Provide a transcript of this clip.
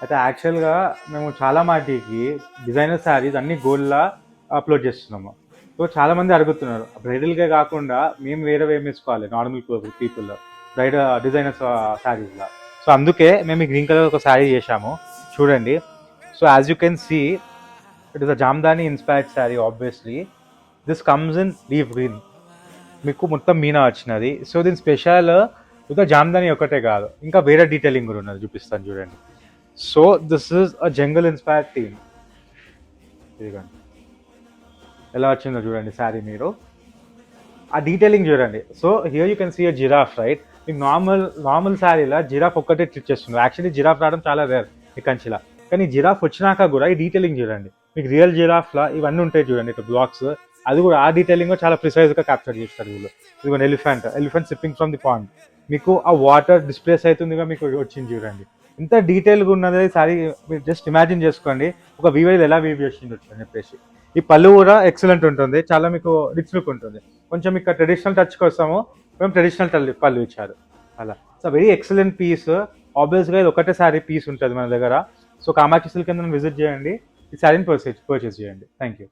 అయితే యాక్చువల్గా మేము చాలా మాటికి డిజైనర్ శారీస్ అన్ని గోల్డ్లా అప్లోడ్ చేస్తున్నాము. సో చాలామంది అడుగుతున్నారు బ్రైడల్గా కాకుండా మేము వేరే వేసుకోవాలి నార్మల్ పీపుల్ బ్రైడ్ డిజైనర్ శారీస్లా. సో అందుకే మేము ఈ గ్రీన్ కలర్ ఒక శారీ చేశాము చూడండి. So as you can see it is a Jamdani inspired sari. Obviously this comes in leaf green, మీకు మొత్తం మీనా వచ్చినది. సో దీని స్పెషల్ ఇంకా జామ్దాని ఒకటే కాదు, ఇంకా వేరే డీటెయిలింగ్ కూడా ఉన్నది, చూపిస్తాను చూడండి. So this is a jungle inspired theme. ఇదిగోండి ఎలా వచ్చిందో చూడండి శారీ, మీరు ఆ డీటెయిలింగ్ చూడండి. So here you can see a giraffe, right? మీకు నార్మల్ శారీలో జిరాఫ్ ఒక్కటే ట్రిక్ చేస్తుంది. యాక్చువల్లీ జిరాఫ్ రావడం చాలా రేర్ ఈ కంచిలా, కానీ జిరాఫ్ వచ్చినాక కూడా ఈ డీటెయిలింగ్ చూడండి. మీకు రియల్ జిరాఫ్లా ఇవన్నీ ఉంటాయి చూడండి, ఇట్లా బ్లాక్స్, అది కూడా ఆ డీటెయిలింగ్ చాలా ప్రిసైజ్గా క్యాప్చర్ చేస్తారు వీళ్ళు. ఇదిగోండి elephant sipping from the pond, మీకు ఆ వాటర్ డిస్ప్లేస్ అవుతుందిగా మీకు వచ్చింది చూడండి. ఇంత డీటెయిల్గా ఉన్నది సారీ, మీరు జస్ట్ ఇమాజిన్ చేసుకోండి ఒక వీవర్ ఎలా వీవ్ చేసింది అని చెప్పేసి. ఈ పళ్ళు కూడా ఎక్సలెంట్ ఉంటుంది, చాలా మీకు రిచ్ లుక్ ఉంటుంది. కొంచెం ఇక్కడ ట్రెడిషనల్ టచ్ కోసము మేము ట్రెడిషనల్ పళ్ళు ఇచ్చారు అలా. So very excellent piece. ఆబ్వియస్గా ఇది ఒకటే శారీ పీస్ ఉంటుంది మన దగ్గర. సో కామాక్షి సిల్క్ కింద విజిట్ చేయండి, ఈ శారీని పర్చేస్ చేయండి. Thank you.